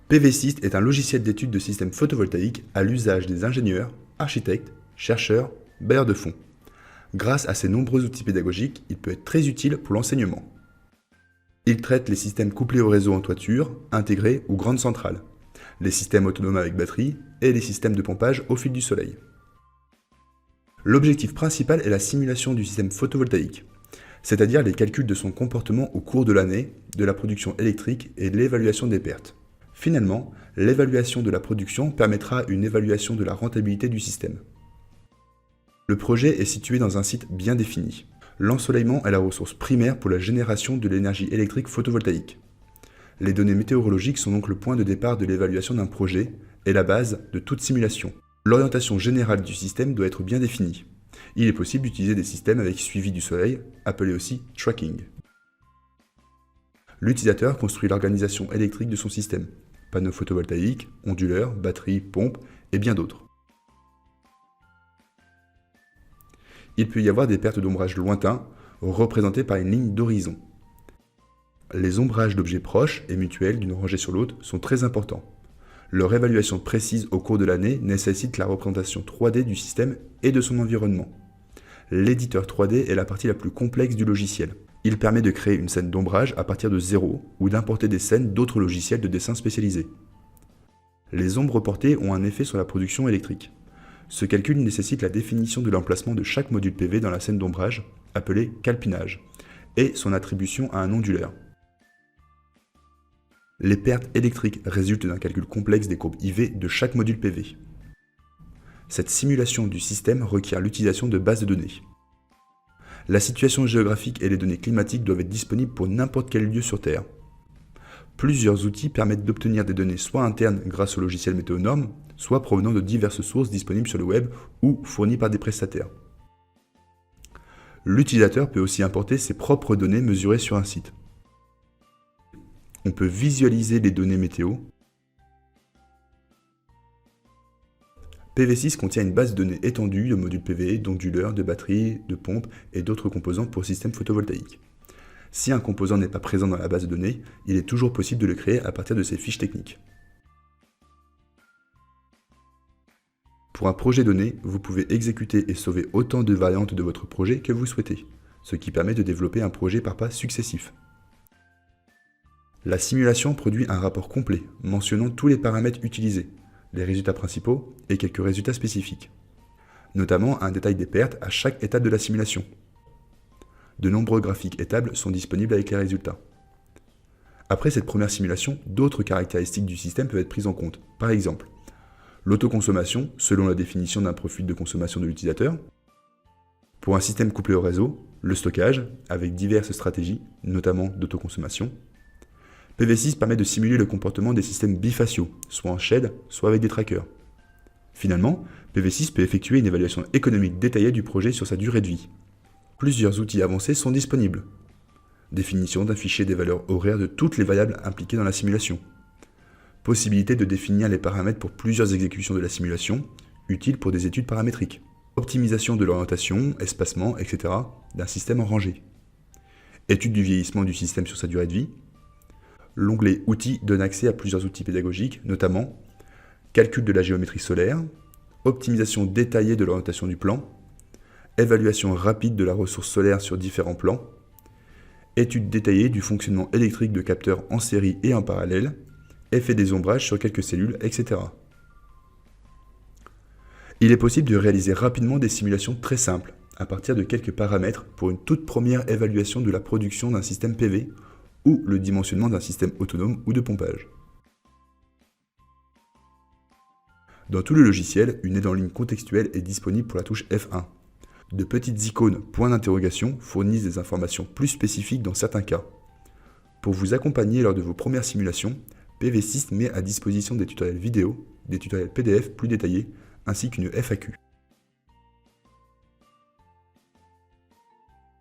PV-Syst est un logiciel d'étude de systèmes photovoltaïques à l'usage des ingénieurs, architectes, chercheurs, bailleurs de fonds. Grâce à ses nombreux outils pédagogiques, il peut être très utile pour l'enseignement. Il traite les systèmes couplés au réseau en toiture, intégrés ou grandes centrales, les systèmes autonomes avec batterie et les systèmes de pompage au fil du soleil. L'objectif principal est la simulation du système photovoltaïque, c'est-à-dire les calculs de son comportement au cours de l'année, de la production électrique et de l'évaluation des pertes. Finalement, l'évaluation de la production permettra une évaluation de la rentabilité du système. Le projet est situé dans un site bien défini. L'ensoleillement est la ressource primaire pour la génération de l'énergie électrique photovoltaïque. Les données météorologiques sont donc le point de départ de l'évaluation d'un projet et la base de toute simulation. L'orientation générale du système doit être bien définie. Il est possible d'utiliser des systèmes avec suivi du soleil, appelés aussi tracking. L'utilisateur construit l'organisation électrique de son système, panneaux photovoltaïques, onduleurs, batteries, pompes et bien d'autres. Il peut y avoir des pertes d'ombrage lointains, représentées par une ligne d'horizon. Les ombrages d'objets proches et mutuels d'une rangée sur l'autre sont très importants. Leur évaluation précise au cours de l'année nécessite la représentation 3D du système et de son environnement. L'éditeur 3D est la partie la plus complexe du logiciel. Il permet de créer une scène d'ombrage à partir de zéro ou d'importer des scènes d'autres logiciels de dessin spécialisés. Les ombres portées ont un effet sur la production électrique. Ce calcul nécessite la définition de l'emplacement de chaque module PV dans la scène d'ombrage, appelée calpinage, et son attribution à un onduleur. Les pertes électriques résultent d'un calcul complexe des courbes IV de chaque module PV. Cette simulation du système requiert l'utilisation de bases de données. La situation géographique et les données climatiques doivent être disponibles pour n'importe quel lieu sur Terre. Plusieurs outils permettent d'obtenir des données soit internes grâce au logiciel Météonorme, soit provenant de diverses sources disponibles sur le web ou fournies par des prestataires. L'utilisateur peut aussi importer ses propres données mesurées sur un site. On peut visualiser les données météo. PV-Syst contient une base de données étendue de modules PV, d'onduleurs, de batteries, de pompes et d'autres composants pour systèmes photovoltaïques. Si un composant n'est pas présent dans la base de données, il est toujours possible de le créer à partir de ses fiches techniques. Pour un projet donné, vous pouvez exécuter et sauver autant de variantes de votre projet que vous souhaitez, ce qui permet de développer un projet par pas successifs. La simulation produit un rapport complet, mentionnant tous les paramètres utilisés, les résultats principaux et quelques résultats spécifiques, notamment un détail des pertes à chaque étape de la simulation. De nombreux graphiques et tables sont disponibles avec les résultats. Après cette première simulation, d'autres caractéristiques du système peuvent être prises en compte. Par exemple, l'autoconsommation, selon la définition d'un profil de consommation de l'utilisateur. Pour un système couplé au réseau, le stockage, avec diverses stratégies, notamment d'autoconsommation. PV-Syst permet de simuler le comportement des systèmes bifaciaux, soit en shed, soit avec des trackers. Finalement, PV-Syst peut effectuer une évaluation économique détaillée du projet sur sa durée de vie. Plusieurs outils avancés sont disponibles. Définition d'un fichier des valeurs horaires de toutes les variables impliquées dans la simulation. Possibilité de définir les paramètres pour plusieurs exécutions de la simulation, utile pour des études paramétriques. Optimisation de l'orientation, espacement, etc. d'un système en rangée. Étude du vieillissement du système sur sa durée de vie. L'onglet Outils donne accès à plusieurs outils pédagogiques, notamment calcul de la géométrie solaire, optimisation détaillée de l'orientation du plan, évaluation rapide de la ressource solaire sur différents plans, étude détaillée du fonctionnement électrique de capteurs en série et en parallèle, effet des ombrages sur quelques cellules, etc. Il est possible de réaliser rapidement des simulations très simples, à partir de quelques paramètres pour une toute première évaluation de la production d'un système PV ou le dimensionnement d'un système autonome ou de pompage. Dans tout le logiciel, une aide en ligne contextuelle est disponible pour la touche F1. De petites icônes points d'interrogation fournissent des informations plus spécifiques dans certains cas. Pour vous accompagner lors de vos premières simulations, PV-Syst met à disposition des tutoriels vidéo, des tutoriels PDF plus détaillés, ainsi qu'une FAQ.